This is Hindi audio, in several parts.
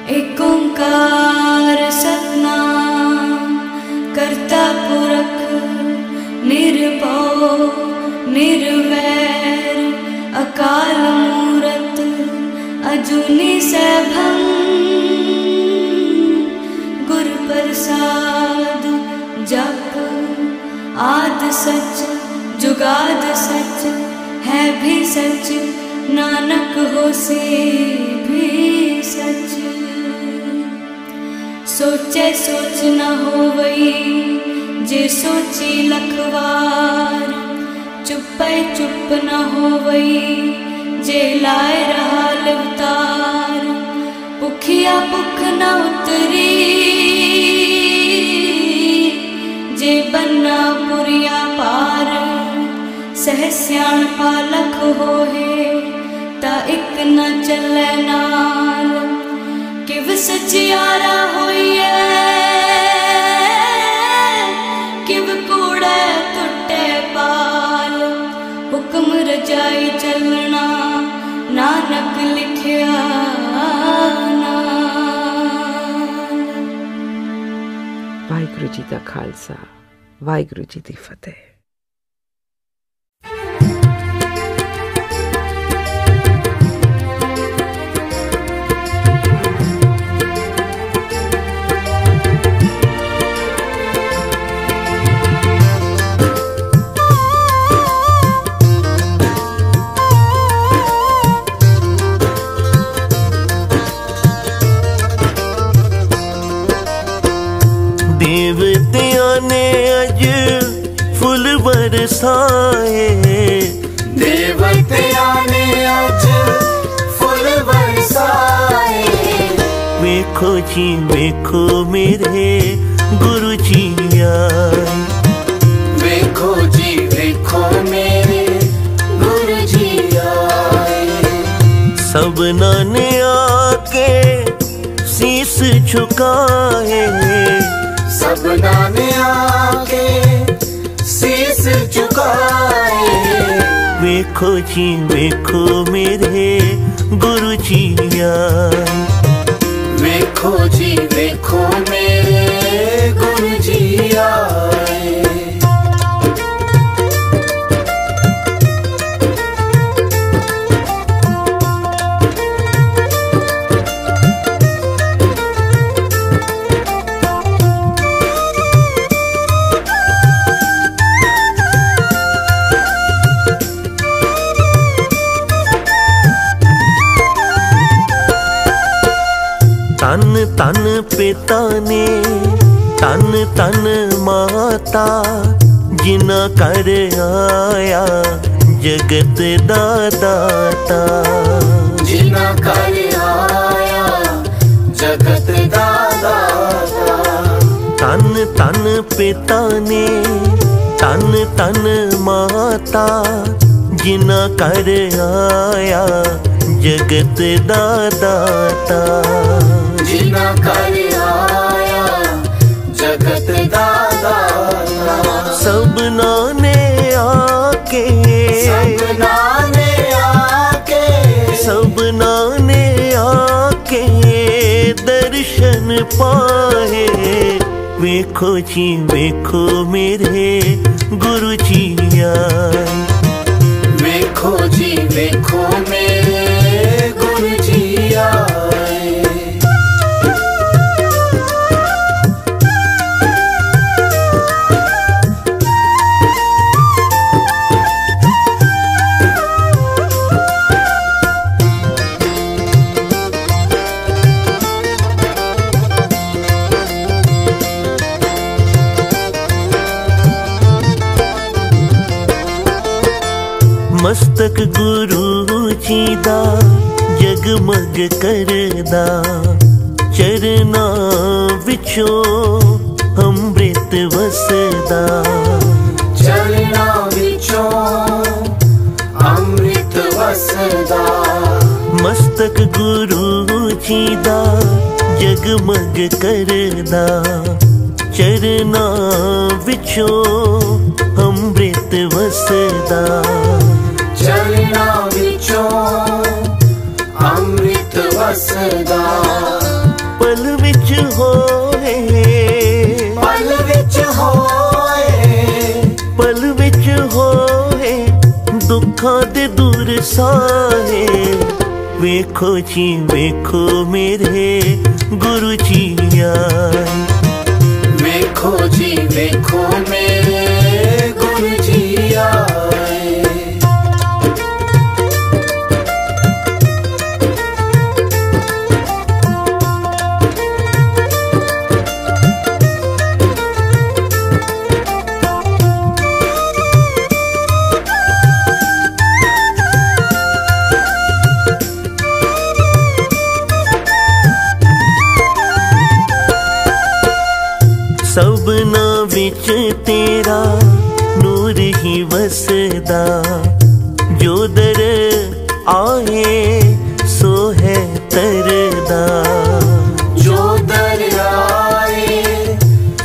एक ओंकार सतनाम करता पुरख निर्भव निर्वैर अकाल मूरत अजूनी सैभं गुर प्रसाद जप आद सच जुगाद सच है भी सच नानक होसे भी सच। सोचे सोच न होवई जे सोची लखवार चुपै चुप न होवई जे लाए रहा अवतार। भुखिया भुख न उतरी जे बन्ना पुरिया पार। सहस्यान पालक होहे ता एक न चले नाल। किव सचियारा होइए किव कूड़े टुटे पाल। हुक्म रजाई चलना नानक लिखिया नाल। वाहिगुरु जी दा खालसा वाहिगुरु जी दी फतेह। देवतियां ने अज फुल बरसाए। देवतियां ने अज फुल बरसाए। वेखो जी वेखो मेरे गुरु जी आए। वेखो जी वेखो मेरे गुरु जी आए। सबना ने आके शीस झुकाए। सबना ने आके शीस झुकाए। वेखो जी वेखो मेरे गुरु जी आए। वेखो जी वेखो मेरे गुरु जी आए। तन तन पिता ने तन तन माता जिना कर आया जगत दा दाता। जिना कर आया जगत दा दाता। तन तन पिता ने तन तन माता जिना कर आया जगत दा दाता। जिना कर आया जगत दा दाता। सबना ने आके सबना ने आके सबना ने आके दर्शन पाए। वेखो जी वेखो मेरे गुरु जी आए। वेखो जी वेखो मेरे गुरु जी आए। मस्तक गुरु जी दा जगमग करदा। चरना विचों अमृत वसदा। चरना विचों अमृत वसदा। मस्तक गुरु जी दा जगमग करदा। चरना विचों अमृत वसदा। चरना विचों अमृत वसदा। पल विच होए, पल विच होए, पल विच होए दुखां दे दूर साए। वेखो जी वेखो मेरे गुरु जी आए, वेखो जी वेखो मेरे गुरु जी आए। सबना विच तेरा नूर ही वसदा, जो दर आए सो है तरदा, जो दर आए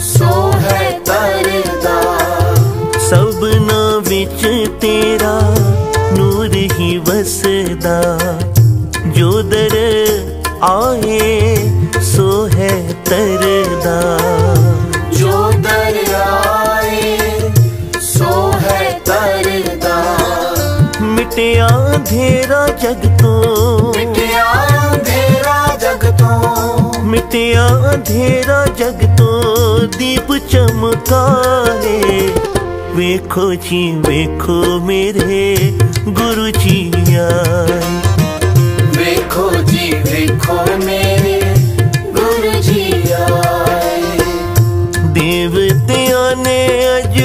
सो है तरदा। सबना विच तेरा नूर ही वसदा, जो दर आए सो है तरदा, जो दर आए सो है तरदा। मिटिया अंधेरा जग तो, मिटिया अंधेरा जग तो, मिटिया अंधेरा जग तो दीप चमकाए। वेखो जी वेखो मेरे गुरु जी आए, वेखो जी वेखो मेरे गुरु जी आए। देवतियां ने अज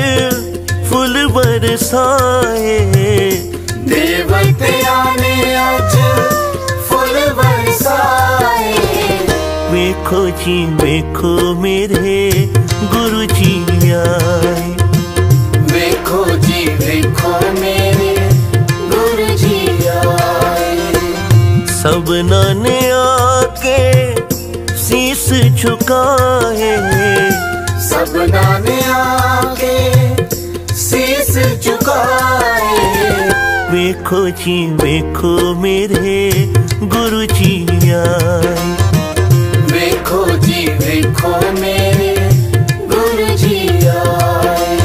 फुल बरसाए, देवतियां ने अज फुल बरसाए। वेखो जी वेखो मेरे गुरु जी आए, वेखो जी वेखो मेरे गुरु जी आए। सबना ने आके शीस झुकाए, सबना ने आके शीस झुकाए। वेखो जी वेखो मेरे गुरु जी आए, वेखो जी वेखो मेरे गुरु जी आए।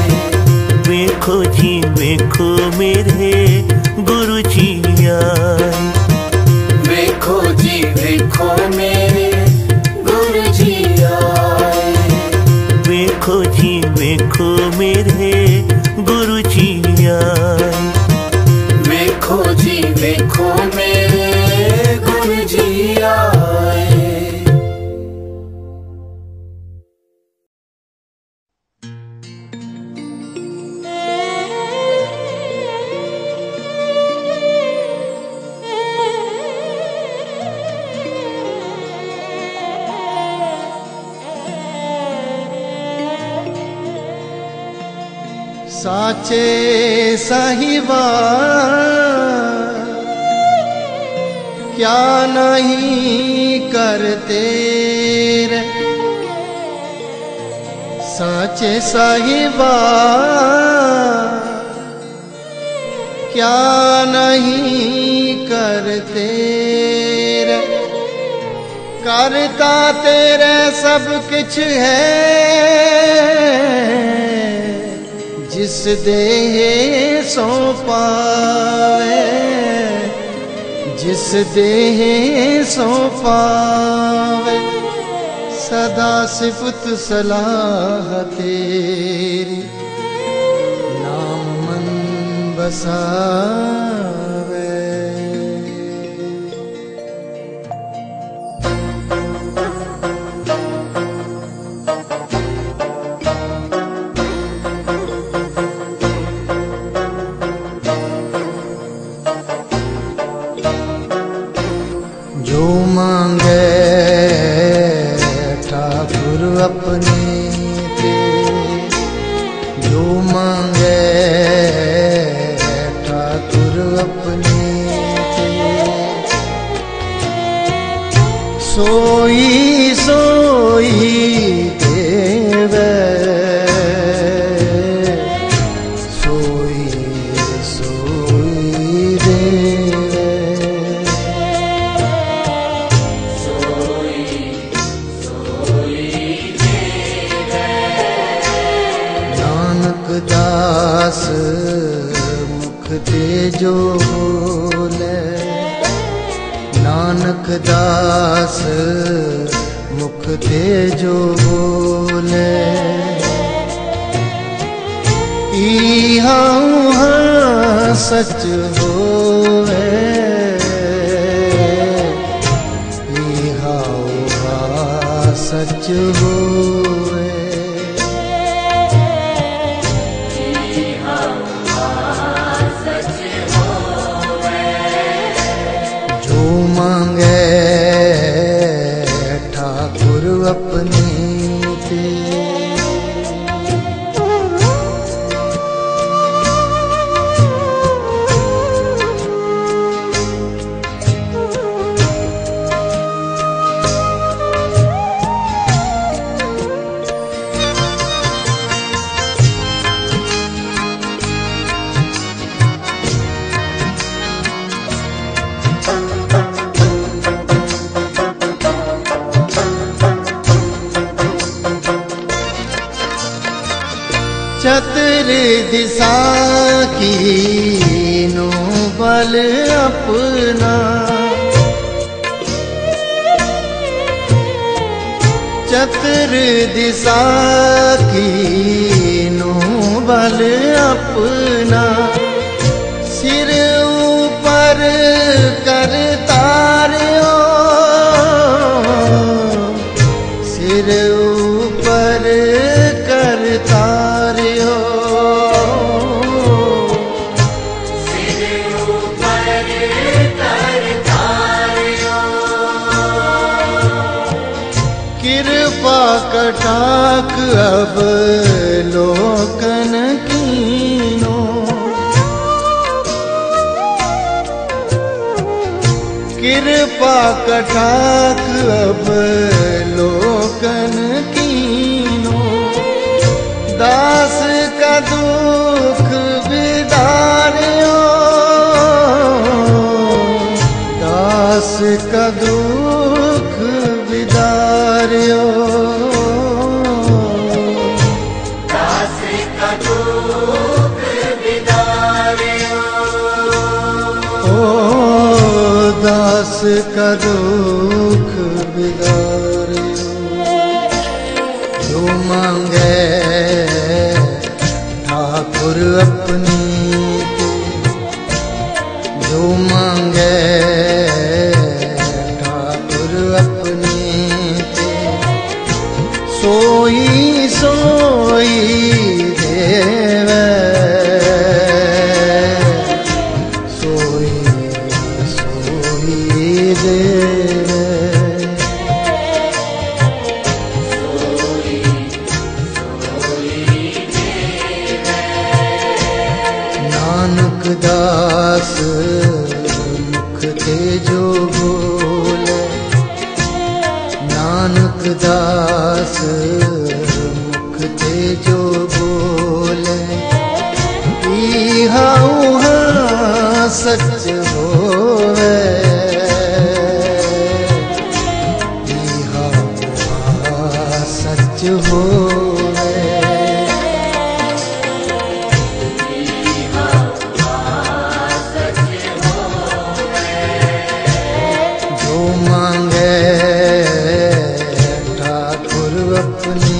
वेखो जी वेखो मेरे गुरु जी आए, वेखो जी वेखो मेरे गुरु जी आए। वेखो जी वेखो मेरे गुरु जी आए, वेखो जी वेखो मेरे गुरु जी आए। साचे साहिबान क्या नहीं करते रे, साचे साहिबान क्या नहीं करते रे। करता तेरे सब कुछ है, जिस देह सो पावे, जिस देह सो पावे। सदा सिफत सलाह तेरी नाम मन बसावे। जो मांगे ठाकुर अपने ते, जो मांगे ठाकुर अपने ते, सोई सोई देवे, सोई सोई देवे। जो बोले, नानक दास मुख ते जो बोले, इहा उहा सच होवे, इहा उहा सच होवे। जो मांगे ठाकुर अपने ते, चतुर दिशा की नो बल अपना, चतुर दिशा की नो बल अपना, सिर ऊपर कर तारियो, सिर ऊपर कर तारियो, कृपा कटाक अब लोकन कीनो, कृपा कटाक अब लोकन कीनो, दास का दुख बिदारियो, दास का दुख बिदारियो, दास का दुख बिदारियो, ओ दास का दुख बिदारियो। जो मांगे ठाकुर अपनी ते, जो मांगे ठाकुर अपनी ते, सोई सोई देवे, सोई सोई देवे। नानक दास मुख ते जो बोले, नानक दास मुख ते जो बोले, इहा उहा सच होवे, इहा उहा सच होवे। जो मांगे ठाकुर अपनी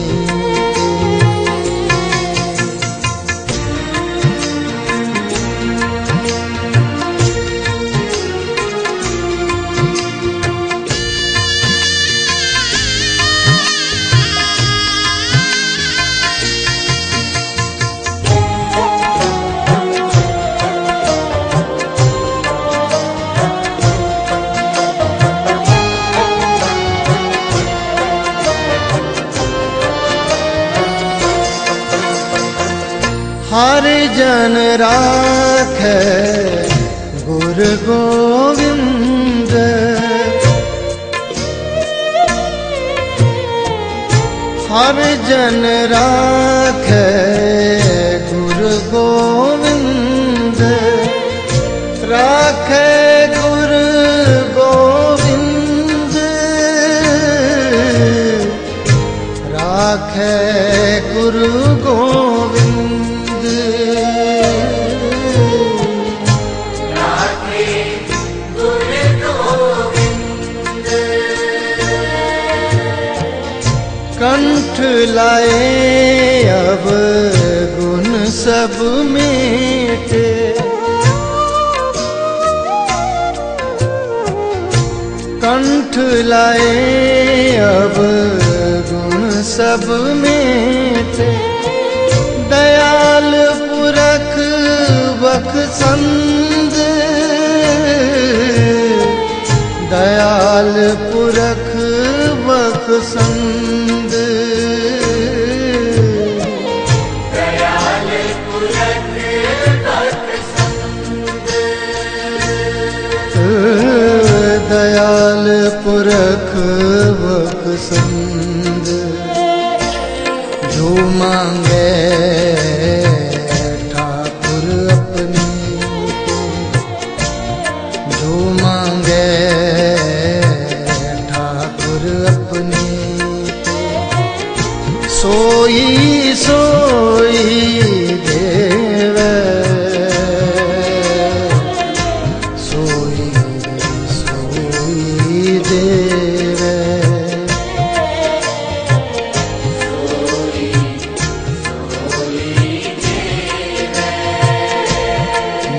हर जन राखे गुर गोविंद, हर जन राखे गुर गोविंद, राखे गुर गोविंद, राखे गुरु गोविंद। कंठ लाए अब गुण सब मेटे, कंठ लाए अब गुण सब मेटे, दयाल पुरख बखसंद, दयाल पुरख बखसंद, दयाल पुरख बखसंद, दयाल पुरख बखसंद, जो मांगे ठाकुर अपनी, जो मांगे ठाकुर अपनी, सोई सोई देवे, सोई सोई देवे,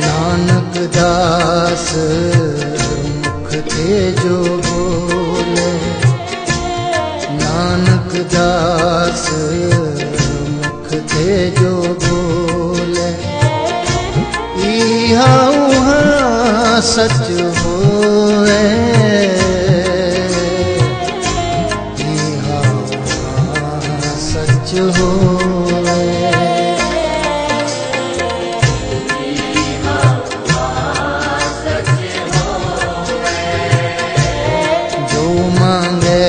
नानक दास मुख ते जो बोले, नानक दास मुख ते जो बोले, इहा उहा सच होए, इहा उहा सच होए, जो मांगे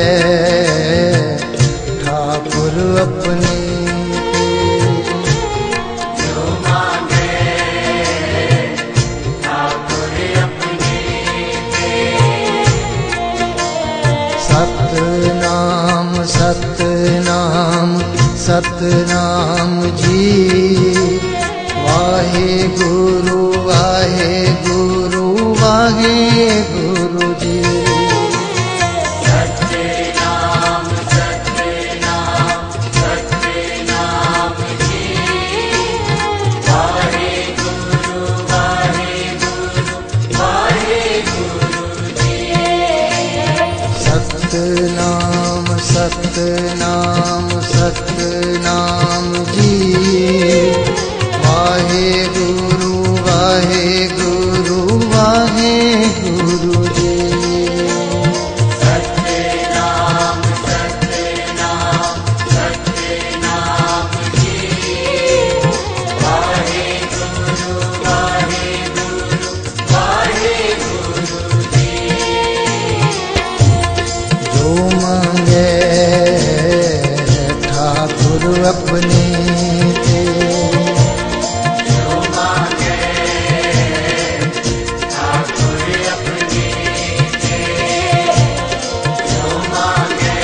ठाकुर अपनी, जो मांगे ठाकुर अपनी, सतनाम सतनाम सतनाम जी, वाहे गुरु वाहे गुरु वाहे गुरु जी, सतनाम सतनाम सतनाम जी, वाहे गुरु वाहे गुरु वाहे गुरु जी, सतनाम सतनाम सतनाम जी, वाहे गुरु वाहे गुरु वाहे गुरु जी, सतनाम सतनाम सतनाम जी, वाहे गुरु वाहे गुरु वाहे गुरु जी, जो मांगे ठाकुर अपनी ते, जो मांगे ठाकुर अपनी ते, जो मांगे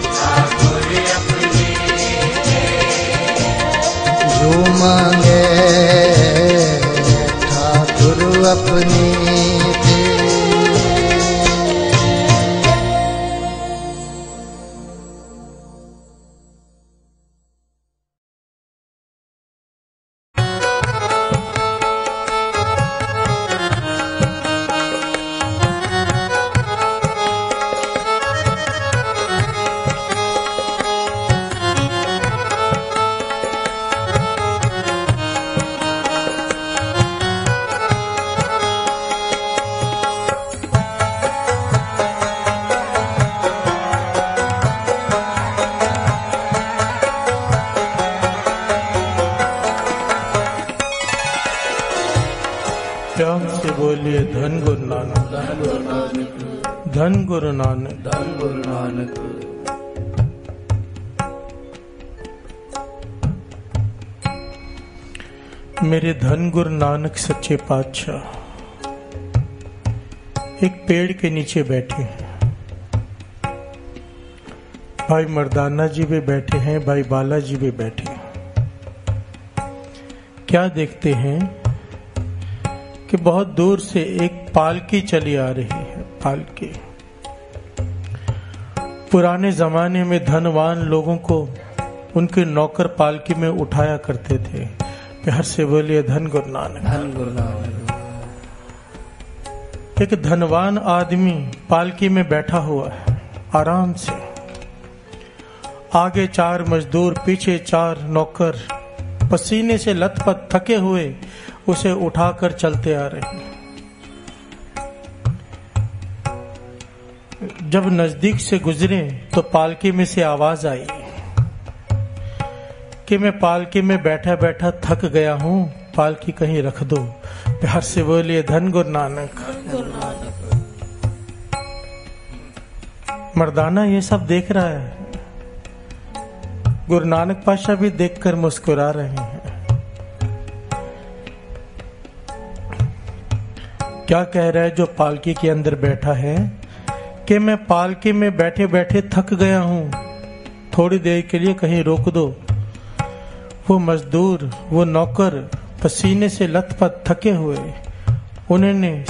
ठाकुर अपनी ते, जो मांगे ठाकुर अपनी ते, प्यार से बोलिए धन गुरु नानक, धन गुरु नानक, धन गुरु नानक। मेरे धन गुरु नानक सच्चे पातशाह एक पेड़ के नीचे बैठे हैं। भाई मर्दाना जी भी बैठे हैं, भाई बालाजी भी बैठे हैं। क्या देखते हैं कि बहुत दूर से एक पालकी चली आ रही है। पालकी पुराने जमाने में धनवान लोगों को उनके नौकर पालकी में उठाया करते थे। प्यार से बोलिए धन गुरु नानक। धन गुरु नानक। एक धनवान आदमी पालकी में बैठा हुआ है आराम से, आगे 4 मजदूर, पीछे 4 नौकर पसीने से लथपथ थके हुए उसे उठाकर चलते आ रहे हैं। जब नजदीक से गुजरे तो पालकी में से आवाज आई कि मैं पालकी में बैठा बैठा थक गया हूँ, पालकी कहीं रख दो। प्यार से बोलिए धन गुरु नानक। मर्दाना ये सब देख रहा है, गुरु नानक पातशाह भी देखकर मुस्कुरा रहे हैं। क्या कह रहा है जो पालकी के अंदर बैठा है कि मैं पालकी में बैठे बैठे थक गया हूं, थोड़ी देर के लिए कहीं रोक दो। वो मजदूर, वो नौकर पसीने से लथपथ थके हुए, उन्होंने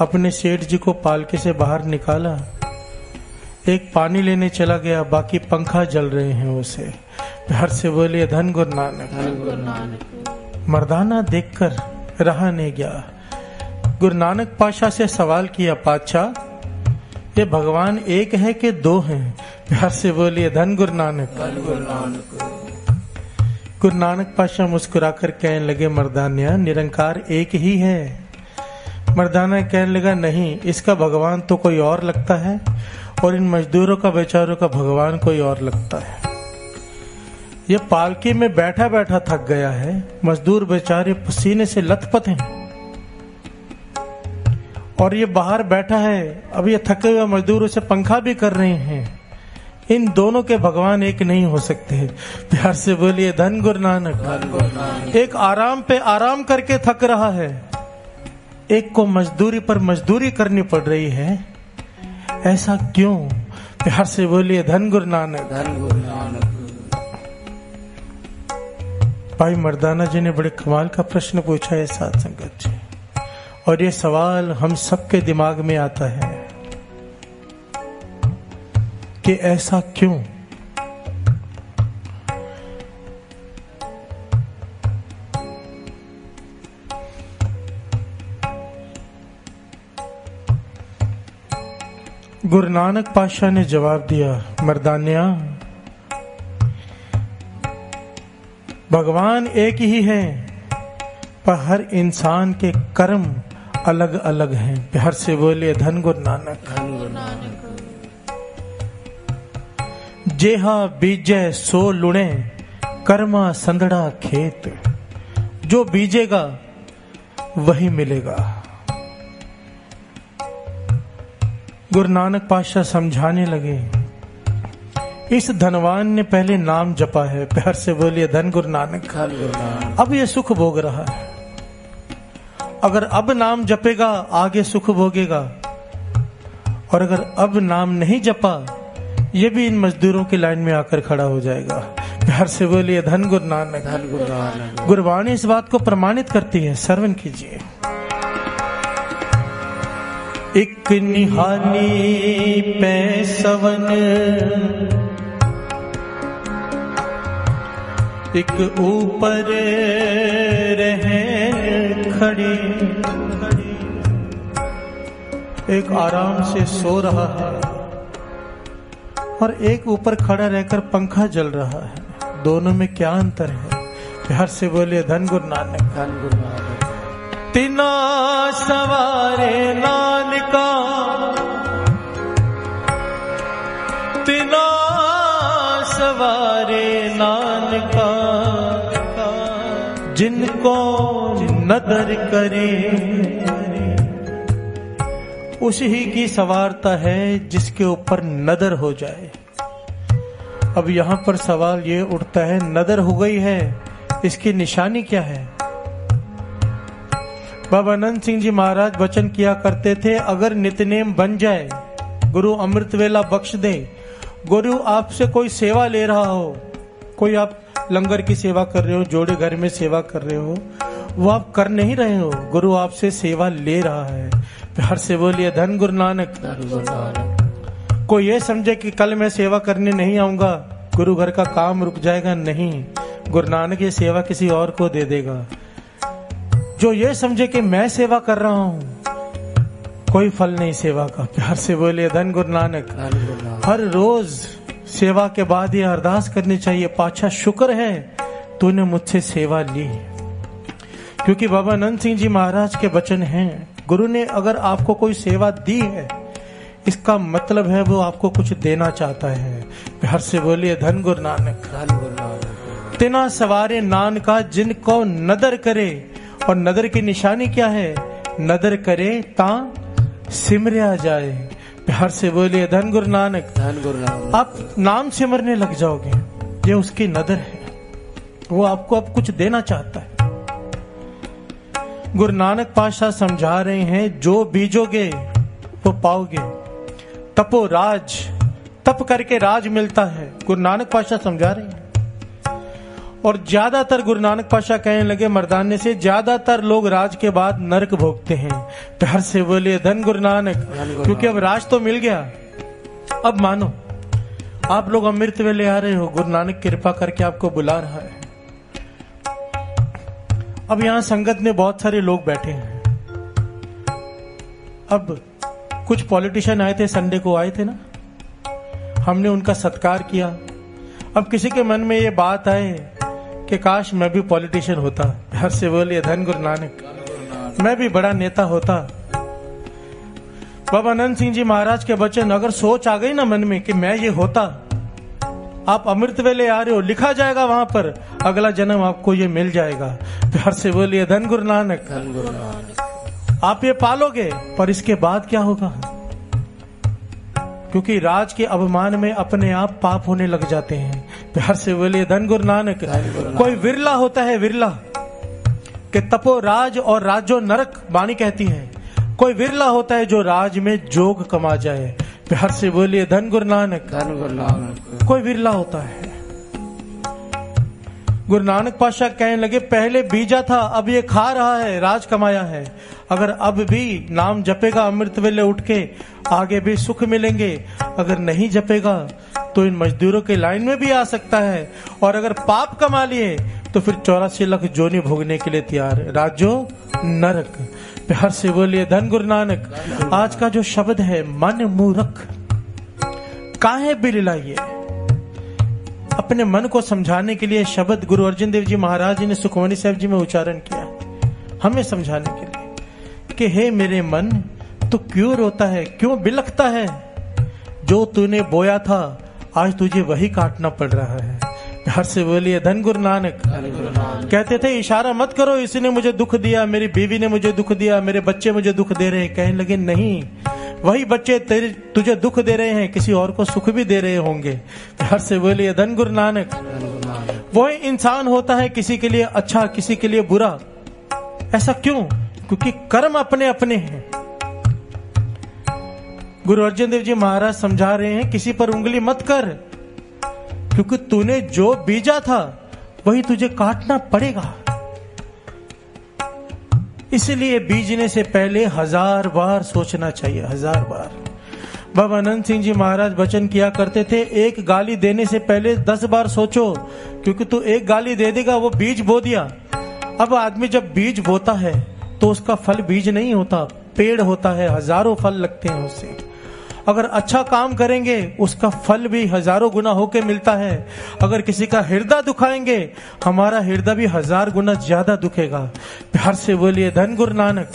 अपने सेठ जी को पालकी से बाहर निकाला। एक पानी लेने चला गया, बाकी पंखा जल रहे हैं उसे। प्यार से बोलिए धन गुरु नानक। धन गुरु नानक। मर्दाना देखकर रहा नहीं गया। गुरु नानक पातशाह से सवाल किया, पातशाह ये भगवान एक है कि 2 हैं? प्यार से बोलिए धन गुरु नानक। धन गुरु नानक। गुरु नानक पातशाह मुस्कुराकर कहने लगे, मर्दानिया निरंकार एक ही है। मर्दाना कहने लगा, नहीं, इसका भगवान तो कोई और लगता है और इन मजदूरों का, बेचारों का भगवान कोई और लगता है। ये पालकी में बैठा बैठा थक गया है, मजदूर बेचारे पसीने से लथपथ हैं, और ये बाहर बैठा है, अब ये थके हुए मजदूर उसे पंखा भी कर रहे हैं। इन दोनों के भगवान एक नहीं हो सकते। प्यार से बोलिए धन गुरु नानक। धन गुरु नानक। एक आराम पे आराम करके थक रहा है, एक को मजदूरी पर मजदूरी करनी पड़ रही है। ऐसा क्यों? प्यार से बोलिए धन गुरु नानक। धन गुरु नानक। भाई मर्दाना जी ने बड़े कमाल का प्रश्न पूछा है साथ संगत जी, और ये सवाल हम सबके दिमाग में आता है कि ऐसा क्यों? गुरु नानक पातशाह ने जवाब दिया, मर्दानिया भगवान एक ही है, पर हर इंसान के कर्म अलग अलग हैं। प्यार से बोलिए धन गुरु नानक। धन गुरु नानक। जेहा बीजे सो लुणे, कर्मा संदड़ा खेत। जो बीजेगा वही मिलेगा। गुरु नानक पातशाह समझाने लगे, इस धनवान ने पहले नाम जपा है। प्यार से बोलिए धन गुरु नानक। धन गुरु नानक। अब ये सुख भोग रहा है, अगर अब नाम जपेगा आगे सुख भोगेगा, और अगर अब नाम नहीं जपा ये भी इन मजदूरों की लाइन में आकर खड़ा हो जाएगा। प्यार से बोलिए धन गुरु नानक। धन गुरु नानक। गुरबाणी इस बात को प्रमाणित करती है, श्रवण कीजिए। एक निहानी पे सवन, एक ऊपर रहे खड़ी, एक आराम से सो रहा है और एक ऊपर खड़ा रहकर पंखा जल रहा है। दोनों में क्या अंतर है? प्यार से बोलिए धन गुरु नानक। धन गुरु नानक। तिना सवारे नानका, तिना सवारे नानका, जिनको नदर करे उसी की सवारता है जिसके ऊपर नदर हो जाए। अब यहाँ पर सवाल ये उठता है, नदर हो गई है, इसकी निशानी क्या है? बाबा अनंत सिंह जी महाराज वचन किया करते थे, अगर नित्यनेम बन जाए, गुरु अमृत वेला बख्श दे, गुरु आपसे कोई सेवा ले रहा हो, कोई आप लंगर की सेवा कर रहे हो, जोड़े घर में सेवा कर रहे हो, वो आप कर नहीं रहे हो, गुरु आपसे सेवा ले रहा है। प्यार से बोलिए धन गुरु नानक। धन गुरु नानक। कोई ये समझे कि कल मैं सेवा करने नहीं आऊंगा, गुरु घर का काम रुक जाएगा, नहीं, गुरु नानक ये सेवा किसी और को दे देगा। जो ये समझे कि मैं सेवा कर रहा हूं, कोई फल नहीं सेवा का। प्यार से बोलिए धन गुरु नानक। हर रोज सेवा के बाद ये अरदास करनी चाहिए, पाछा शुक्र है तूने मुझसे सेवा ली। क्योंकि बाबा नंद सिंह जी महाराज के वचन हैं, गुरु ने अगर आपको कोई सेवा दी है, इसका मतलब है वो आपको कुछ देना चाहता है। प्यार से बोलिए धन गुरु नानक। तिना सवारे नानका जिनको नदर करे, और नदर की निशानी क्या है? नदर करे ता सिमरिया जाए। प्यार से बोलिए धन गुरु नानक। आप नाम सिमरने लग जाओगे, ये उसकी नदर है, वो आपको अब कुछ देना चाहता है। गुरु नानक पातशाह समझा रहे हैं, जो बीजोगे वो पाओगे। तपो राज, तप करके राज मिलता है, गुरु नानक पातशाह समझा रहे हैं। और ज्यादातर गुरु नानक पातशाह कहने लगे मर्दाने से, ज्यादातर लोग राज के बाद नरक भोगते हैं। प्यार से बोलिए धन गुरु नानक। क्योंकि अब राज तो मिल गया, अब मानो आप लोग अमृत वेले आ रहे हो, गुरु नानक कृपा करके आपको बुला रहा है। अब यहां संगत में बहुत सारे लोग बैठे हैं। अब कुछ पॉलिटिशियन आए थे, संडे को आए थे ना, हमने उनका सत्कार किया। अब किसी के मन में ये बात आए कि काश मैं भी पॉलिटिशियन होता। प्यार से बोलिए धन गुरु नानक। मैं भी बड़ा नेता होता। बाबा नंद सिंह जी महाराज के वचन, अगर सोच आ गई ना मन में कि मैं ये होता, आप अमृत वेले आ रहे हो, लिखा जाएगा वहां पर, अगला जन्म आपको ये मिल जाएगा। प्यार से बोलिए धन गुरु नानक। आप ये पालोगे, पर इसके बाद क्या होगा? क्योंकि राज के अभिमान में अपने आप पाप होने लग जाते हैं। प्यार से बोलिए धन गुरु नानक। कोई विरला होता है, विरला कि तपो राज और राजो नरक, वाणी कहती है। कोई विरला होता है जो राज में जोग कमा जाए। प्यार से बोलिए धन गुरु नानक। कोई विरला होता है। गुरु नानक पातशाह कहने लगे, पहले बीजा था, अब ये खा रहा है, राज कमाया है। अगर अब भी नाम जपेगा अमृत वेले उठ के, आगे भी सुख मिलेंगे। अगर नहीं जपेगा तो इन मजदूरों के लाइन में भी आ सकता है। और अगर पाप कमा लिए तो फिर 84 लाख जोनी भोगने के लिए तैयार है, राजो नरक। प्यार से बोलिए धन गुरु नानक। आज का जो शब्द है मन मूर्ख, काहे बिललाइए, अपने मन को समझाने के लिए शब्द गुरु अर्जन देव जी महाराज जी ने सुखमनी साहब जी में उच्चारण किया, हमें समझाने के लिए कि हे मेरे मन, तू क्यों रोता है, क्यों बिलखता है? जो तूने बोया था आज तुझे वही काटना पड़ रहा है। प्यार से बोलिए धन गुरु नानक। कहते थे इशारा मत करो, इसने मुझे दुख दिया, मेरी बीवी ने मुझे दुख दिया, मेरे बच्चे मुझे दुख दे रहे हैं। कहने लगे नहीं, वही बच्चे तुझे दुख दे रहे हैं, किसी और को सुख भी दे रहे होंगे। प्यार से बोलिए धन गुरु नानक। वही इंसान होता है, किसी के लिए अच्छा, किसी के लिए बुरा। ऐसा क्यों? क्योंकि कर्म अपने अपने हैं। गुरु अर्जन देव जी महाराज समझा रहे हैं, किसी पर उंगली मत कर, क्योंकि तूने जो बीजा था वही तुझे काटना पड़ेगा। इसलिए बीजने से पहले 1000 बार सोचना चाहिए, 1000 बार। बाबा नंद सिंह जी महाराज वचन किया करते थे, एक गाली देने से पहले 10 बार सोचो, क्योंकि तू एक गाली दे देगा, वो बीज बो दिया। अब आदमी जब बीज बोता है तो उसका फल बीज नहीं होता, पेड़ होता है, हजारों फल लगते हैं उससे। अगर अच्छा काम करेंगे उसका फल भी हजारों गुना होके मिलता है। अगर किसी का हृदय दुखाएंगे, हमारा हृदय भी 1000 गुना ज्यादा दुखेगा। प्यार से बोलिए धन गुरु नानक।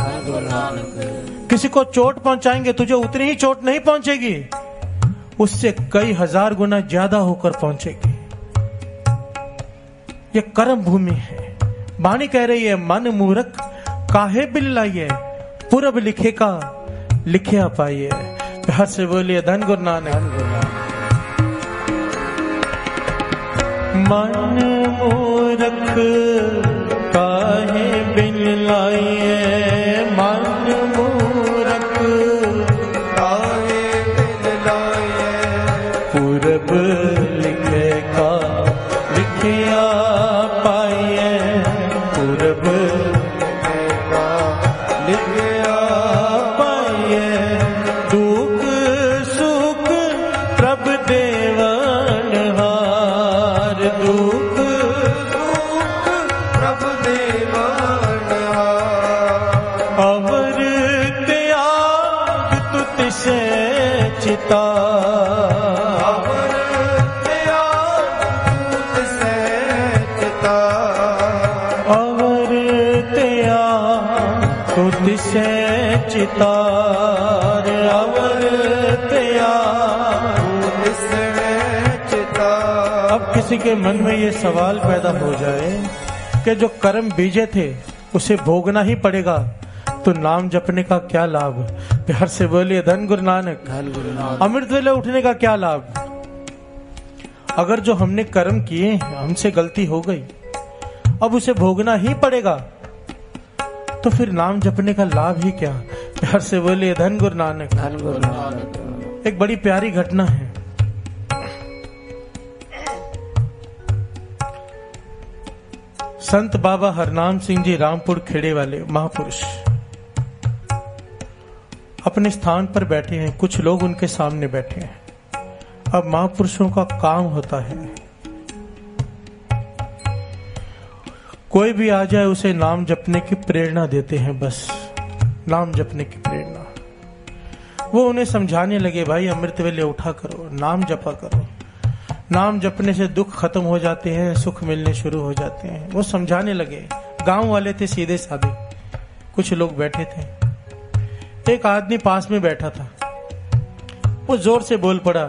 किसी को चोट पहुंचाएंगे, तुझे उतनी ही चोट नहीं पहुंचेगी, उससे कई 1000 गुना ज्यादा होकर पहुंचेगी। ये कर्म भूमि है। वाणी कह रही है, मन मूर्ख काहे बिल्लाइए, पूरब लिखे का लिखे पाइए। प्यार से बोलिए धन गुरु नानक। मन मूर्ख काहे बिल्लाइए, मन मूर्ख काहे बिल्लाइए, पूरब लिखे का लिखिया पाइए, पूरब लिखे का लिखिया पाइए। दुख सुख तिसे चितार अवर तैयार। अब किसी के मन में ये सवाल पैदा हो जाए कि जो कर्म बीजे थे उसे भोगना ही पड़ेगा, तो नाम जपने का क्या लाभ? प्यार से बोलिए धन गुरु नानक। अमृत वेले उठने का क्या लाभ? अगर जो हमने कर्म किए हमसे गलती हो गई, अब उसे भोगना ही पड़ेगा, तो फिर नाम जपने का लाभ ही क्या? प्यार से बोलिए धन गुरु नानक। धन गुरु नानक। एक बड़ी प्यारी घटना है। संत बाबा हरनाम सिंह जी रामपुर खेड़े वाले महापुरुष अपने स्थान पर बैठे हैं, कुछ लोग उनके सामने बैठे हैं। अब महापुरुषों का काम होता है, कोई भी आ जाए उसे नाम जपने की प्रेरणा देते हैं, बस नाम जपने की प्रेरणा। वो उन्हें समझाने लगे, भाई अमृत वेले उठा करो, नाम जपा करो, नाम जपने से दुख खत्म हो जाते हैं, सुख मिलने शुरू हो जाते हैं। वो समझाने लगे। गांव वाले थे, सीधे साधे, कुछ लोग बैठे थे। एक आदमी पास में बैठा था, वो जोर से बोल पड़ा,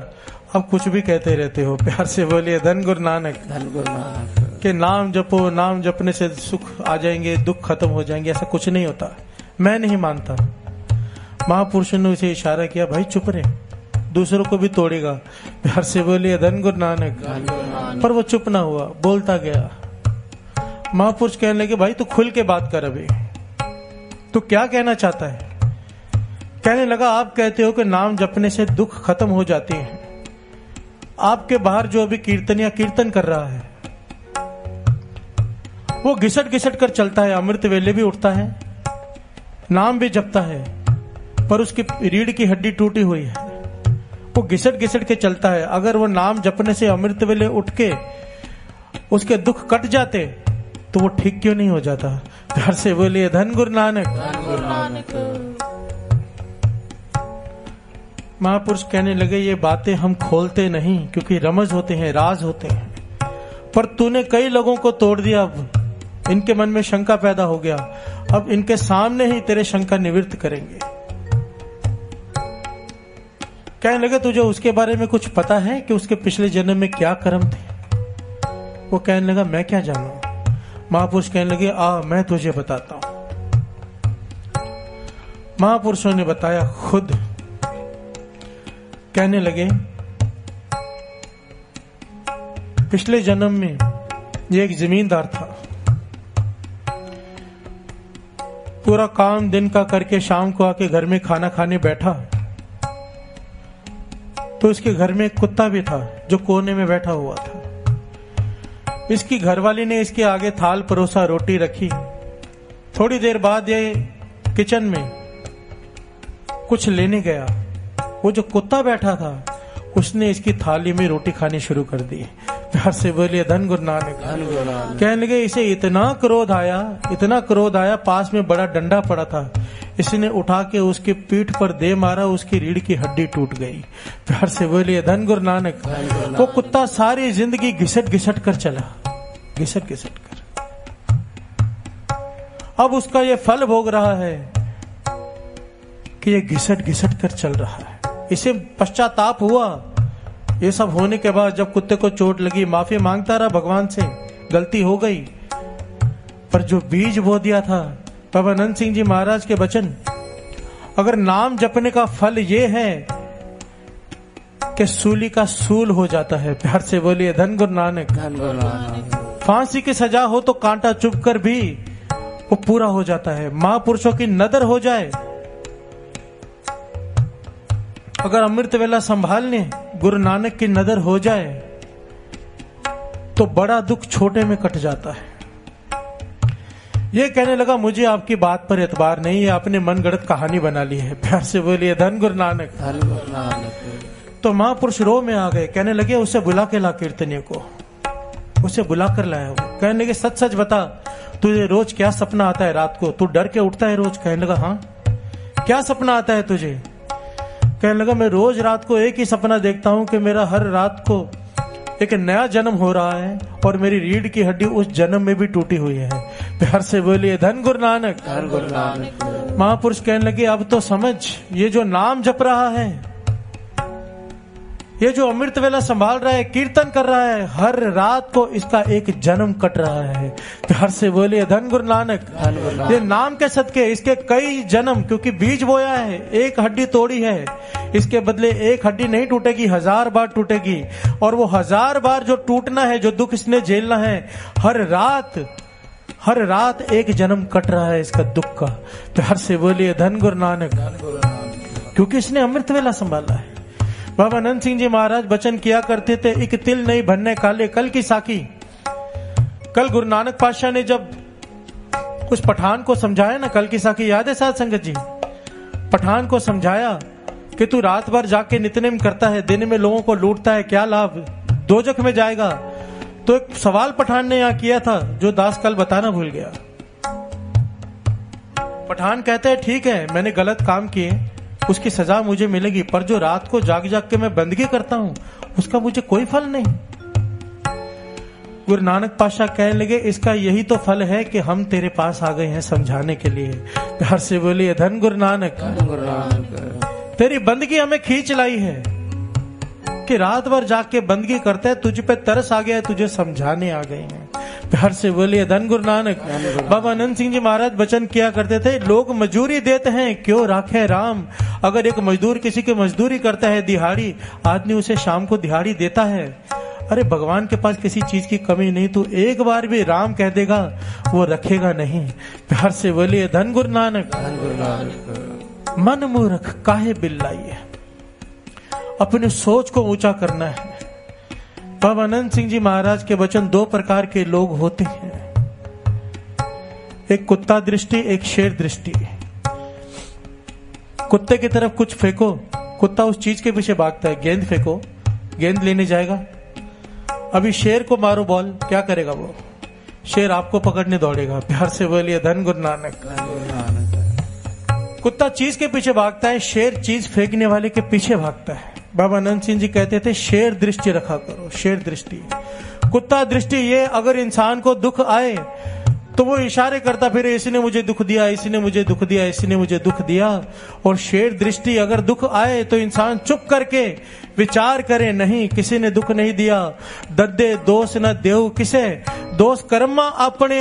अब कुछ भी कहते रहते हो। प्यार से बोलिए धन गुरु नानक। धन गुरु नानक। कि नाम जपो, नाम जपने से सुख आ जाएंगे, दुख खत्म हो जाएंगे, ऐसा कुछ नहीं होता, मैं नहीं मानता। महापुरुषों ने उसे इशारा किया, भाई चुप रहे, दूसरों को भी तोड़ेगा। प्यार से बोलिए धन गुरु नानक। पर वो चुप ना हुआ, बोलता गया। महापुरुष कहने लगे, भाई तू खुल के बात कर, अभी तू क्या कहना चाहता है? कहने लगा, आप कहते हो कि नाम जपने से दुख खत्म हो जाते हैं। आपके बाहर जो अभी कीर्तनिया कीर्तन कर रहा है, वो घिसट घिसट कर चलता है, अमृत वेले भी उठता है, नाम भी जपता है, पर उसकी रीढ़ की हड्डी टूटी हुई है, वो घिसट घिसट के चलता है। अगर वो नाम जपने से अमृत वेले उठ के उसके दुख कट जाते तो वो ठीक क्यों नहीं हो जाता? घर से बोलिए धन गुरु नानक। महापुरुष कहने लगे, ये बातें हम खोलते नहीं क्योंकि रमज होते हैं, राज होते हैं, पर तूने कई लोगों को तोड़ दिया। अब इनके मन में शंका पैदा हो गया, अब इनके सामने ही तेरे शंका निवृत्त करेंगे। कहने लगे, तुझे उसके बारे में कुछ पता है कि उसके पिछले जन्म में क्या कर्म थे? वो कहने लगा, मैं क्या जानूं। महापुरुष कहने लगे, मैं तुझे बताता हूं। महापुरुषों ने बताया खुद। कहने लगे, पिछले जन्म में ये एक जमींदार था, पूरा काम दिन का करके शाम को आके घर में खाना खाने बैठा तो इसके घर में एक कुत्ता भी था जो कोने में बैठा हुआ था। इसकी घरवाली ने इसके आगे थाल परोसा, रोटी रखी। थोड़ी देर बाद ये किचन में कुछ लेने गया, वो जो कुत्ता बैठा था उसने इसकी थाली में रोटी खानी शुरू कर दी। प्यार से बोलिए धन गुरु नानक। कहने लगे, इसे इतना क्रोध आया, पास में बड़ा डंडा पड़ा था, इसने उठा के उसके पीठ पर दे मारा, उसकी रीढ़ की हड्डी टूट गई। प्यार से बोलिए धन गुरु नानक। वो कुत्ता सारी जिंदगी घिसट घिसट कर चला, घिसट घिसट कर। अब उसका ये फल भोग रहा है कि ये घिसट घिसट कर चल रहा है। इसे पश्चाताप हुआ। ये सब होने के बाद जब कुत्ते को चोट लगी, माफी मांगता रहा भगवान से, गलती हो गई, पर जो बीज बो दिया था बाबा नंद सिंह जी महाराज के वचन, अगर नाम जपने का फल ये है कि सूली का सूल हो जाता है। प्यार से बोलिए धन गुरु नानक। फांसी की सजा हो तो कांटा चुभ कर भी वो पूरा हो जाता है। महापुरुषों की नदर हो जाए, अगर अमृत वेला संभालने गुरु नानक की नजर हो जाए तो बड़ा दुख छोटे में कट जाता है। ये कहने लगा, मुझे आपकी बात पर एतबार नहीं है, आपने मन गढ़ंत कहानी बना ली है। प्यार से बोलिए धन गुरु नानक। तो महापुरुष रो में आ गए। कहने लगे, उसे बुला के ला कीर्तनियों को, उसे बुला कर लाया। वो कहने लगे, सच सच बता, तुझे रोज क्या सपना आता है? रात को तू डर के उठता है रोज? कहने लगा, हाँ। क्या सपना आता है तुझे? कहने लगा, मैं रोज रात को एक ही सपना देखता हूं कि मेरा हर रात को एक नया जन्म हो रहा है और मेरी रीढ़ की हड्डी उस जन्म में भी टूटी हुई है। प्यार से बोलिए धन गुरु नानक। धन गुरु नानक। महापुरुष कहने लगे अब तो समझ, ये जो नाम जप रहा है, ये जो अमृत वेला संभाल रहा है, कीर्तन कर रहा है, हर रात को इसका एक जन्म कट रहा है। प्यार से बोलिए धन गुरु नानक। धन गुरु नानक। ये नाम के सदके इसके कई जन्म, क्योंकि बीज बोया है, एक हड्डी तोड़ी है, इसके बदले एक हड्डी नहीं टूटेगी, 1000 बार टूटेगी। और वो 1000 बार जो टूटना है, जो दुख इसने झेलना है, हर रात एक जन्म कट रहा है इसका दुख का। प्यार से बोलिए धन गुरु नानक। क्योंकि इसने अमृत वेला संभाला है। बाबा नंद सिंह जी महाराज वचन किया करते थे, एक तिल नहीं भरने काले कल की साखी। कल गुरु नानक पातशाह ने जब उस पठान को समझाया ना, कल की साखी याद है साध संगत जी? पठान को समझाया कि तू रात भर जाके नित्यनेम करता है, दिन में लोगों को लूटता है, क्या लाभ, दोजख में जाएगा। तो एक सवाल पठान ने यहां किया था जो दास कल बताना भूल गया। पठान कहते हैं ठीक है, मैंने गलत काम किए, उसकी सजा मुझे मिलेगी, पर जो रात को जाग जाग के मैं बंदगी करता हूं उसका मुझे कोई फल नहीं। गुरु नानक पातशाह कहने लगे इसका यही तो फल है कि हम तेरे पास आ गए हैं समझाने के लिए। प्यार से बोलिए धन गुरु नानक। धन गुरु नानक। तेरी बंदगी हमें खींच लाई है कि रात भर जाग के बंदगी करते हैं, तुझ पे तरस आ गया है, तुझे समझाने आ गए हैं। प्यार से बोलिए धन गुरु नानक। बाबा आनंद सिंह जी महाराज वचन किया करते थे, लोग मजदूरी देते हैं क्यों राखे राम। अगर एक मजदूर किसी की मजदूरी करता है दिहाड़ी, आदमी उसे शाम को दिहाड़ी देता है। अरे भगवान के पास किसी चीज की कमी नहीं, तू एक बार भी राम कह देगा वो रखेगा नहीं। प्यार से बोलिए धन गुरु नानक। धन गुरु नानक। मन मूर्ख काहे बिल्लाइए, अपनी सोच को ऊंचा करना है। बाबा आनंद सिंह जी महाराज के वचन, दो प्रकार के लोग होते हैं, एक कुत्ता दृष्टि, एक शेर दृष्टि। कुत्ते की तरफ कुछ फेंको, कुत्ता उस चीज के पीछे भागता है। गेंद फेंको, गेंद लेने जाएगा। अभी शेर को मारो बॉल, क्या करेगा वो? शेर आपको पकड़ने दौड़ेगा। प्यार से बोलिए धन गुरु नानक। धन गुरु नानक। कुत्ता चीज के पीछे भागता है, शेर चीज फेंकने वाले के पीछे भागता है। बाबा आनंद सिंह जी कहते थे शेर दृष्टि रखा करो, शेर दृष्टि। कुत्ता दृष्टि ये, अगर इंसान को दुख आए तो वो इशारे करता फिर, इसने मुझे दुख दिया, इसने मुझे दुख दिया, इसने मुझे दुख दिया। और शेर दृष्टि, अगर दुख आए तो इंसान चुप करके विचार करे, नहीं किसी ने दुख नहीं दिया, दद्दे दोष न देव किसे, दोष कर्मा अपने,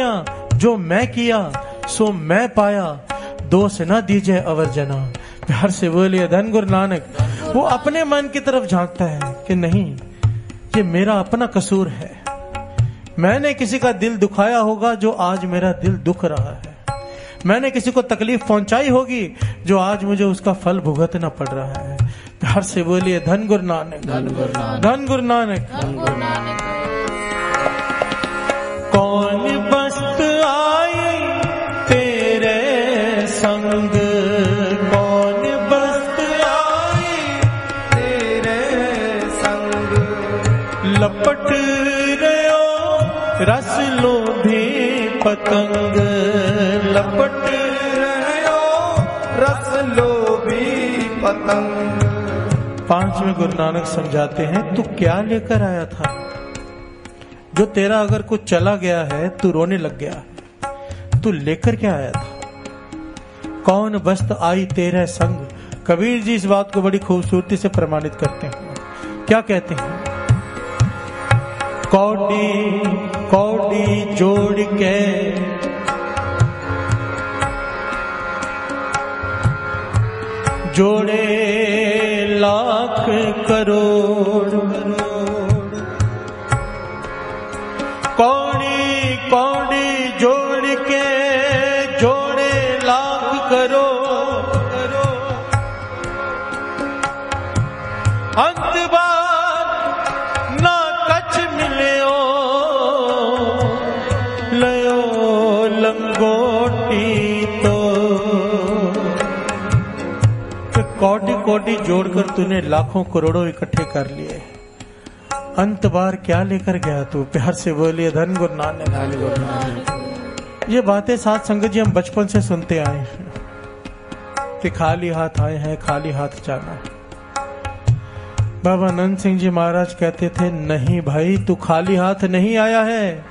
जो मैं किया सो मैं पाया, दोष न दीजिए अवर जना। प्यार से बोलिए धन गुरु नानक। वो अपने मन की तरफ झांकता है कि नहीं ये मेरा अपना कसूर है, मैंने किसी का दिल दुखाया होगा जो आज मेरा दिल दुख रहा है, मैंने किसी को तकलीफ पहुंचाई होगी जो आज मुझे उसका फल भुगतना पड़ रहा है। प्यार से बोलिए धन गुरु नानक। धन गुरु नानक। धन गुरु नानक। धन गुरु नानक। कौन बस्त आई तेरे संग, कौन बस्त आई तेरे संग, लपट रहो रस लोभी पतंग, लपट रहो रस लोभी पतंग। पांचवें गुरु नानक समझाते हैं, तू क्या लेकर आया था जो तेरा अगर कुछ चला गया है, तू रोने लग गया, तू लेकर क्या आया था? कौन बस्त आई तेरे संग। कबीर जी इस बात को बड़ी खूबसूरती से प्रमाणित करते हैं। क्या कहते हैं? कौड़ी कौड़ी जोड़ के जोड़े लाख करोड़, कौड़ी कौड़ी जोड़ के जोड़े लाख करोड़, अंत बार ना कछ मिलियो, लयो लंगोटी तो। कोटि कोटि जोड़कर तूने लाखों करोड़ों इकट्ठे कर लिए, अंत बार क्या लेकर गया तू? प्यार से बोलिए धन गुरु नानक। धन गुरु नानक। ये बातें साथ संगत जी हम बचपन से सुनते आए हैं कि खाली हाथ आए हैं, खाली हाथ जाना। बाबा आनंद सिंह जी महाराज कहते थे, नहीं भाई तू खाली हाथ नहीं आया है,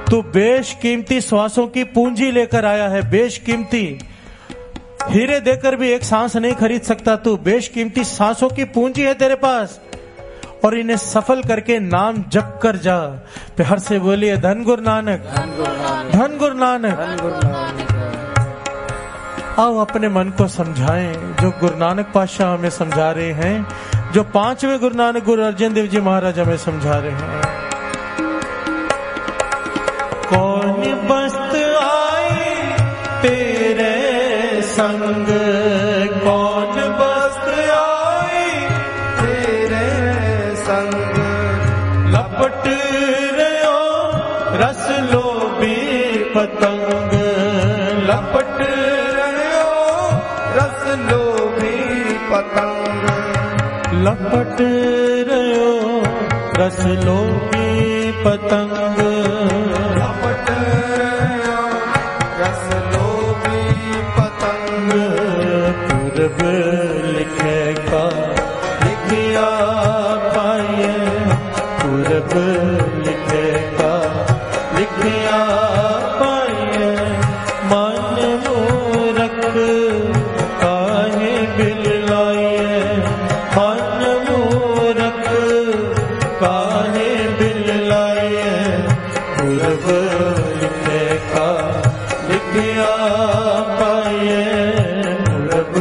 तू बेशकीमती श्वासों की पूंजी लेकर आया है, बेशकीमती। हीरे देकर भी एक सांस नहीं खरीद सकता तू, बेशकीमती सांसों की पूंजी है तेरे पास, और इन्हें सफल करके नाम जप कर जा। प्यार से बोलिए धन गुरु नानक, धन गुरु नानक। आओ अपने मन को समझाएं, जो गुरु नानक पातशाह हमें समझा रहे हैं, जो 5वें गुरु नानक गुरु अर्जन देव जी महाराज हमें समझा रहे हैं। कौन बस्त आई तेरे संग, कौन बस्त आई तेरे संग, लपट रहो रस लोभी पतंग, लपट रहो रस लोभी पतंग, लपट रहो रस लोभी पतंग, लपट रहो रस लोभी पतंग। पूरब लिखेगा लिखिया पाए, पूरब लिखेगा लिखिया पाए, मन मूरख काहे बिललाए, मन मूरख काहे बिललाए, पूरब लिखेगा लिखिया पाए, पूरब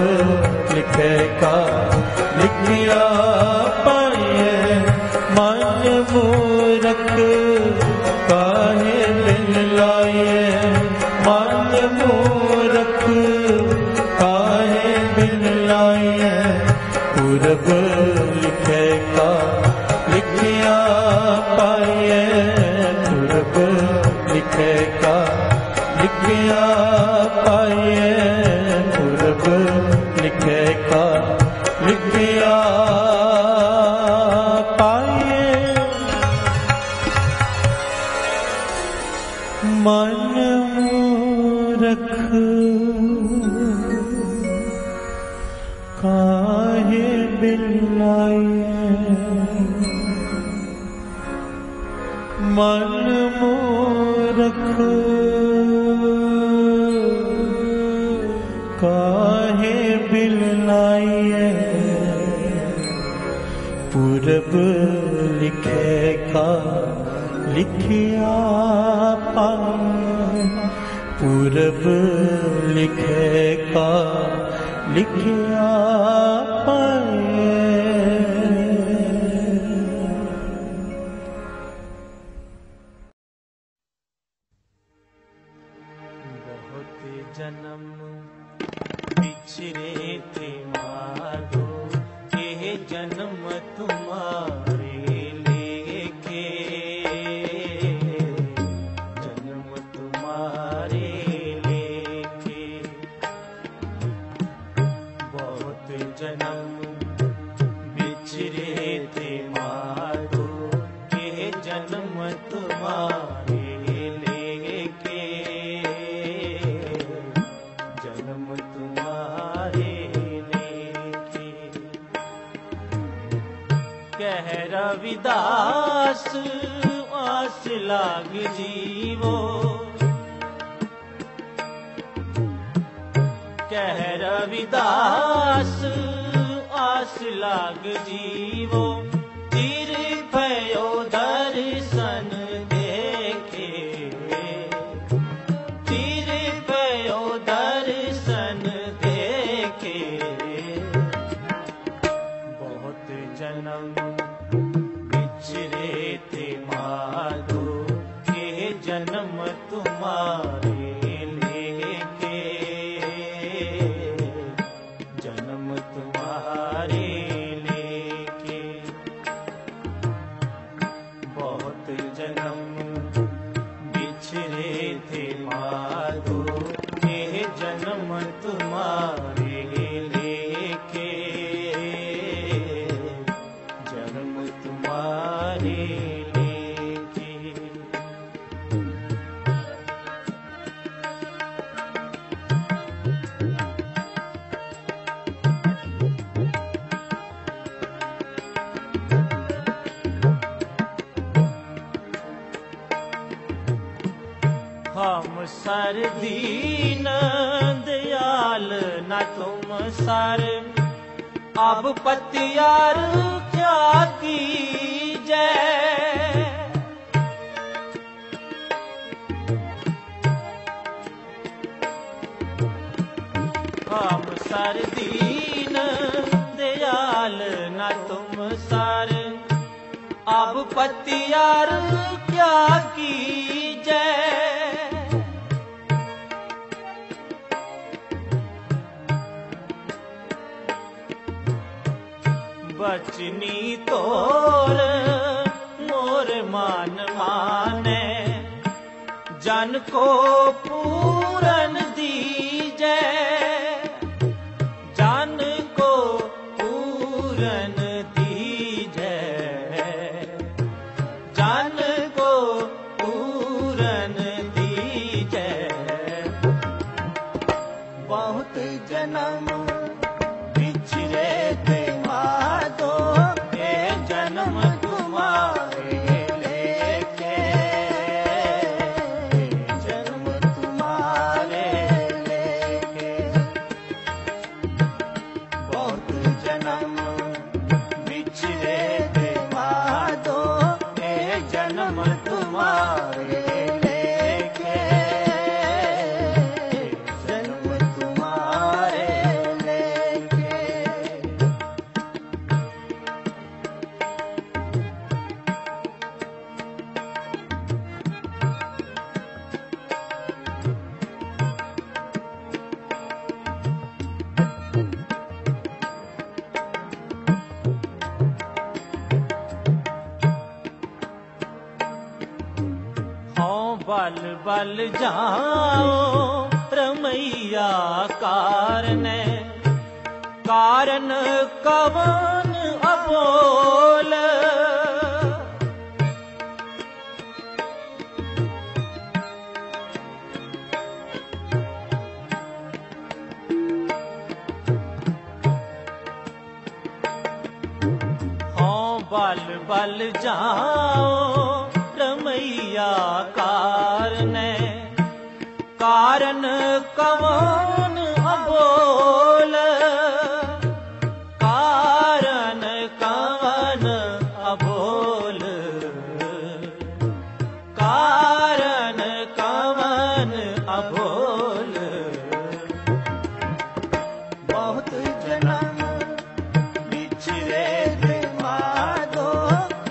लिखेगा लिखिया पाए, मन मूरख काहे बिललाए, मन मूरख काहे बिललाए, पूरब लिखेगा लिखिया पाए, पूरब लिखेगा लिखिया पाए, पूरब लिखेगा लिखिया पाए, मन मूरख काहे बिललाए, मन मूरख काहे बिललाए, पूरब लिखेगा लिखिया पाए, पूरब लिखेगा लिखिया पाए। बहुत जन्म बिछड़े थे माधो, के जन्म तुम्हारे लेके, जन्म तुम्हारे लेके। बहुत जन्म बिछड़े थे माधो, के जन्म तुम्हारे लेके, जन्म तुम्हारे लेके। कह रविदास आस लाग जीवो, कह रविदास आस लाग जीवो, तीर भयो दर्शन देखे, तीर भयो दर्शन देखे। बहुत जन्म बिछड़े थे माधो, के जन्म तुम्हारे लेके, जन्म तुम्हारे लेके। बहुत जन्म बिछड़े थे माधो, के जन्म तुम्हारे लेके, जन्म तुम्हारे लेके। हम सर दीन दयाल न तुम सर, अब पतियार क्या कीजै। हम सर दीन दयाल न तुम सर, अब पतियार क्या कीजै। बचनी तोर मोर मान माने, जन को पूरन दीजै। जन को पूरन दीजै, जन को पूरन दीजै। बहुत जन्म बिछड़े थे माधो, ये जन्म तुम्हारे लेके, जन्म तुम्हारे लेके। बहुत जन्म बिछड़े थे माधो, ये जन्म तुम्हारे लेके, जन्म तुम्हारे लेके। हाँ बल बल जाओ रमैया कारने, कारण कवन अबोल। हाँ बल बल जाओ रमैया कारने, कारण कवन अबोल। कारण कवन अबोल, कारण कवन अबोल। बहुत जन्म बिछड़े थे माधो,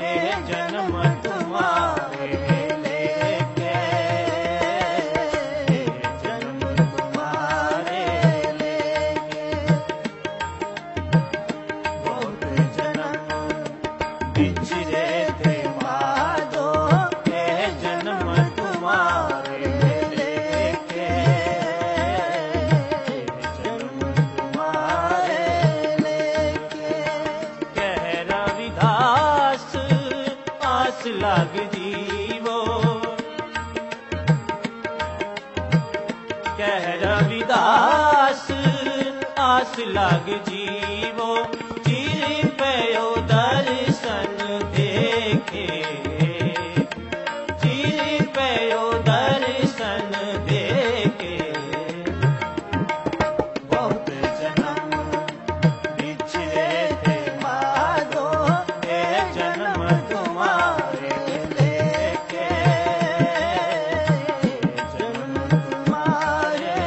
ये जन्म तुम्हारे लेके, जन्म तुम्हारे लेके। बहुत जन्म बिछड़े थे माधो, ये जन्म तुम्हारे लेके, जन्म तुम्हारे लेके। कह रविदास आस लग जीवो, कह रविदास आस लग जीवो। चिर पयो दर्शन देखे, चिर पयो दर्शन देखे। बहुत जन्म बिछड़े थे माधो, ये जन्म तुम्हारे लेके, जन्म तुम्हारे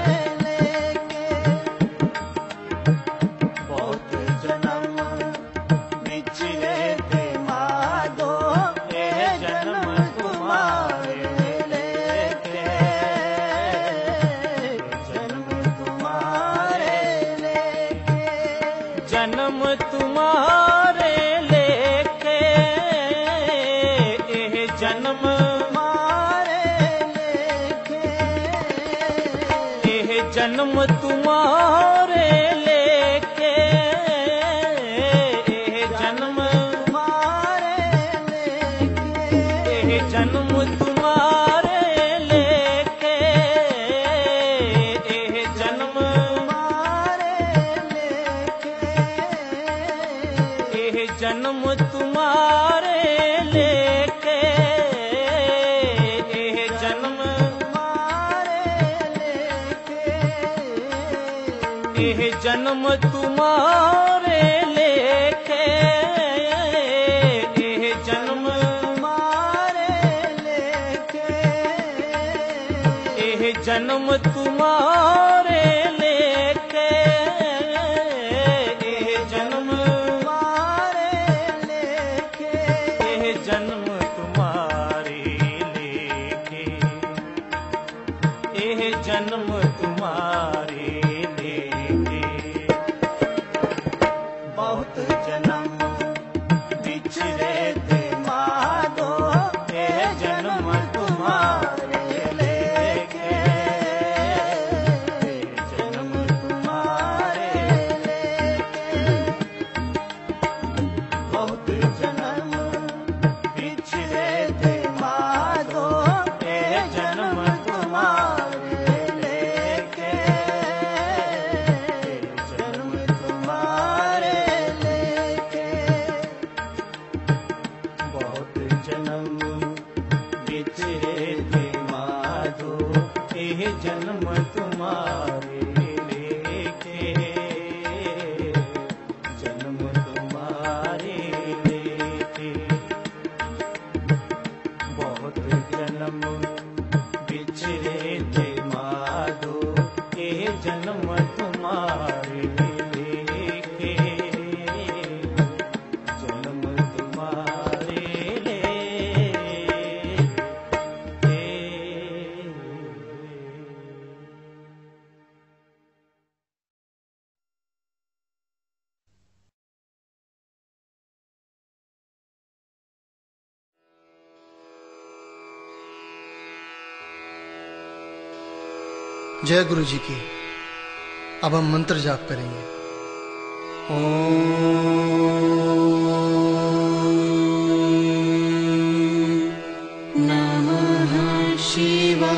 लेके। बहुत जन्म बिछड़े थे माधो, ये जन्म तुम्हारे लेके, जन्म तुम्हारे लेके। जन्म तुम्हारे लेके, ये जन्म तुम्हारे लेके, ये जन्म तुम्हारे लेके, ये जन्म तुम्हारे लेके, ये जन्म तुम्हारे लेके, ये जन्म तुम्हारे लेके, ये जन्म तुम्हारे लेके, ये जन्म तुम्हारे एह जन्म तुम्हारे लेके, एह जन्म तुम्हारे लेके, एह जन्म तुम्हारे लेके, एह जन्म तुम्हारे लेके, एह जन्म तुम्हारे लेके, एह जन्म तुम्हारे लेके। बहुत जन्म बिछड़े थे माधो, एह जन्म तुम्हारे लेके, एह जन्म तुम्हारे लेके। बहुत जन्म बिछड़े थे माधो, एह जन्म तुम्हारे लेके, जन्म तुम्हारे लेके। बहुत जन्म बिछड़े थे माधो, एह जन्म तुम्हारे लेके, जन्म तुम्हारे लेके। बहुत जन्म बिछड़े थे माधो, एह जन्म तुम्हारे लेके, जन्म तुम्हारे लेके। जय गुरु जी की। अब हम मंत्र जाप करेंगे। ओम नमः शिवाय।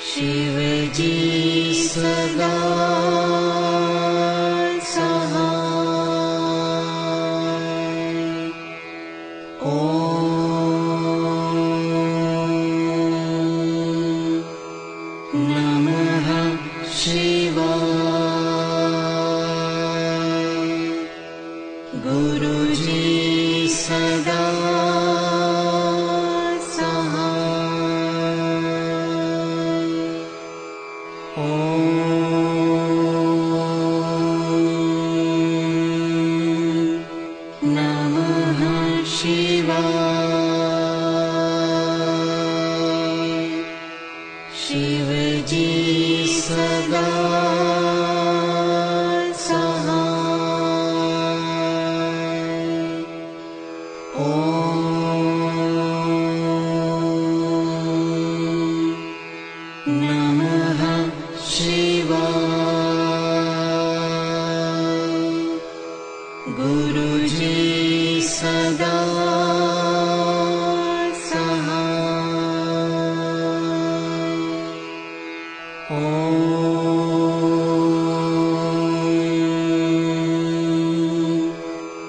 शिव जी सदा सहाय। नमः शिवाय। गुरु जी सदा सहाय। नमः शिवाय। शिव जी सदा सहाय। नमः शिवाय। गुरु जी सदा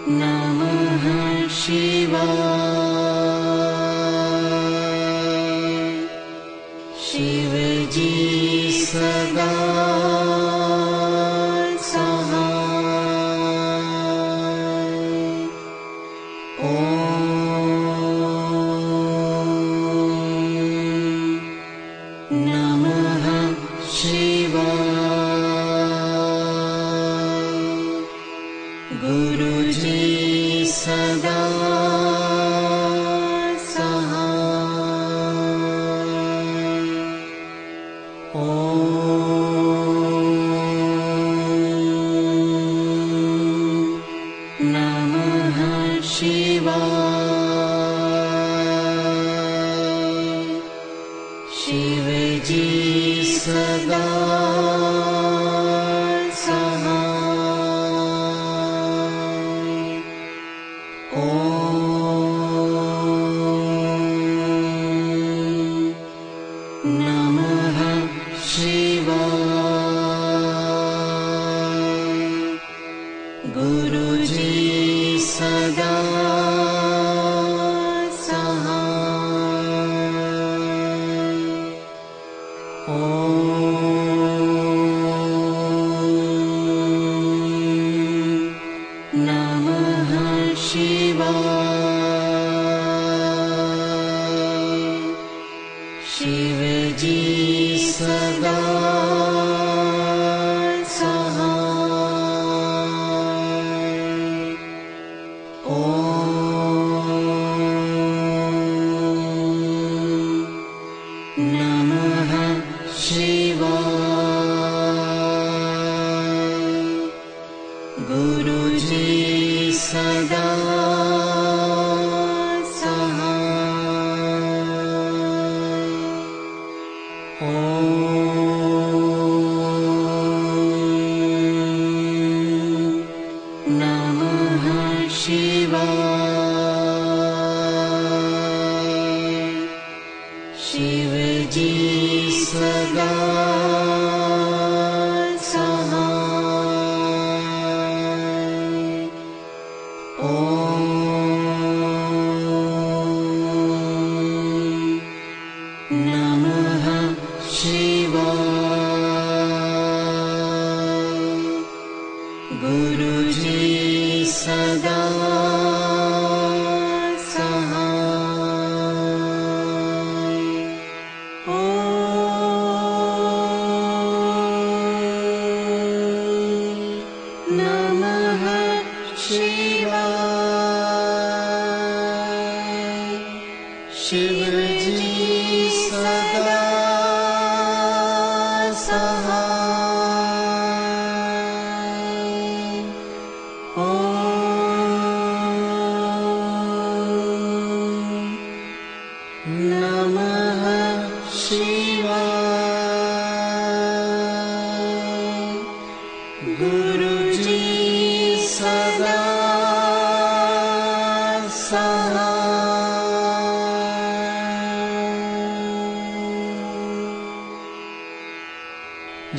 नमः शिवाय। शिव जी सदा नमः शिवाय। गुरु जी सदा नमः शिवाय। शिव जी सदा नमः शिवाय। गुरु जी सदा शिव जी सदा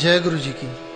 जय गुरु जी की।